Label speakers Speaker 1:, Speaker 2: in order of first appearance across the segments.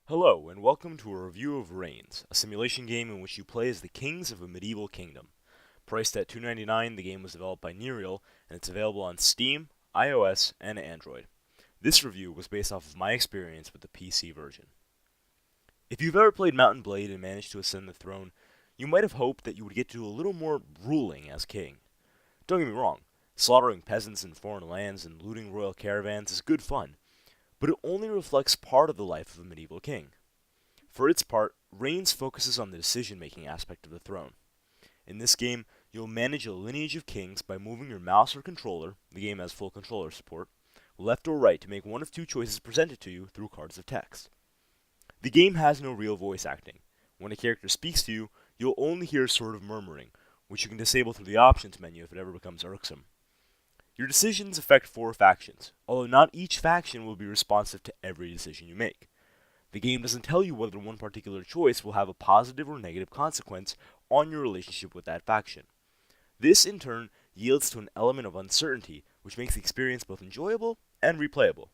Speaker 1: Hello, and welcome to a review of Reigns, a simulation game in which you play as the kings of a medieval kingdom. Priced at $2.99, the game was developed by Nerial, and it's available on Steam, iOS, and Android. This review was based off of my experience with the PC version. If you've ever played Mount & Blade and managed to ascend the throne, you might have hoped that you would get to do a little more ruling as king. Don't get me wrong, slaughtering peasants in foreign lands and looting royal caravans is good fun, but it only reflects part of the life of a medieval king. For its part, Reigns focuses on the decision-making aspect of the throne. In this game, you'll manage a lineage of kings by moving your mouse or controller, the game has full controller support, left or right to make one of two choices presented to you through cards of text. The game has no real voice acting. When a character speaks to you, you'll only hear sort of murmuring, which you can disable through the options menu if it ever becomes irksome. Your decisions affect 4 factions, although not each faction will be responsive to every decision you make. The game doesn't tell you whether one particular choice will have a positive or negative consequence on your relationship with that faction. This, in turn, yields to an element of uncertainty, which makes the experience both enjoyable and replayable.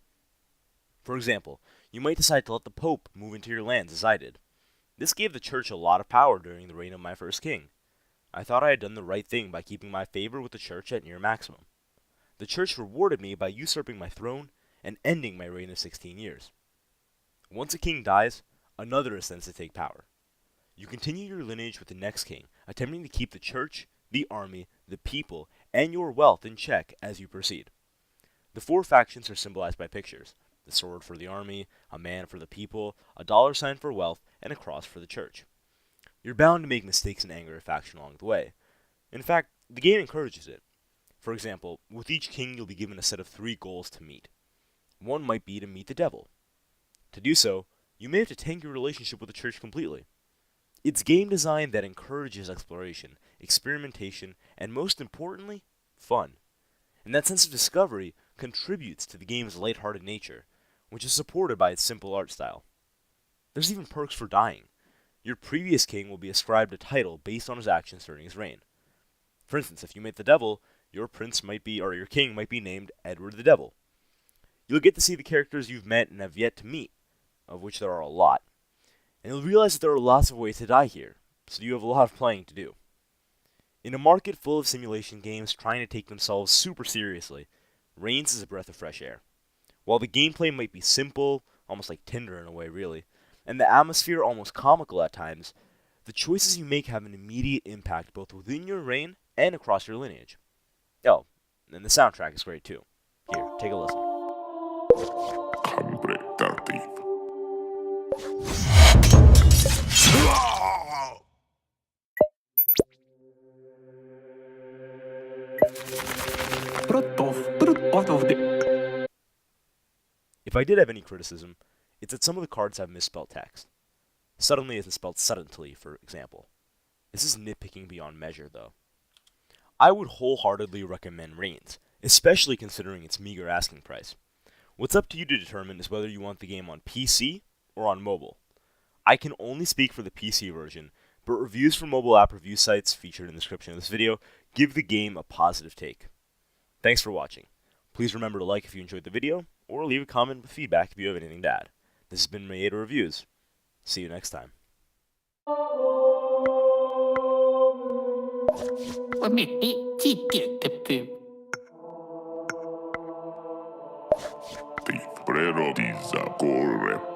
Speaker 1: For example, you might decide to let the Pope move into your lands as I did. This gave the Church a lot of power during the reign of my first king. I thought I had done the right thing by keeping my favor with the Church at near maximum. The Church rewarded me by usurping my throne and ending my reign of 16 years. Once a king dies, another ascends to take power. You continue your lineage with the next king, attempting to keep the church, the army, the people, and your wealth in check as you proceed. The 4 factions are symbolized by pictures: the sword for the army, a man for the people, a dollar sign for wealth, and a cross for the church. You're bound to make mistakes and anger a faction along the way. In fact, the game encourages it. For example, with each king you'll be given a set of 3 goals to meet. One might be to meet the devil. To do so, you may have to tank your relationship with the church completely. It's game design that encourages exploration, experimentation, and most importantly, fun. And that sense of discovery contributes to the game's lighthearted nature, which is supported by its simple art style. There's even perks for dying. Your previous king will be ascribed a title based on his actions during his reign. For instance, if you meet the devil, your king might be named Edward the Devil. You'll get to see the characters you've met and have yet to meet, of which there are a lot. And you'll realize that there are lots of ways to die here, so you have a lot of playing to do. In a market full of simulation games trying to take themselves super seriously, Reigns is a breath of fresh air. While the gameplay might be simple, almost like Tinder in a way really, and the atmosphere almost comical at times, the choices you make have an immediate impact both within your reign and across your lineage. Oh, and the soundtrack is great too. Here, take a listen. If I did have any criticism, it's that some of the cards have misspelled text. Suddenly isn't spelled suddenly, for example. This is nitpicking beyond measure, though. I would wholeheartedly recommend Reigns, especially considering its meager asking price. What's up to you to determine is whether you want the game on PC or on mobile. I can only speak for the PC version, but reviews from mobile app review sites featured in the description of this video give the game a positive take. Thanks for watching. Please remember to like if you enjoyed the video, or leave a comment with feedback if you have anything to add. This has been Maeda Reviews. See you next time.
Speaker 2: Ti prerodiza corre.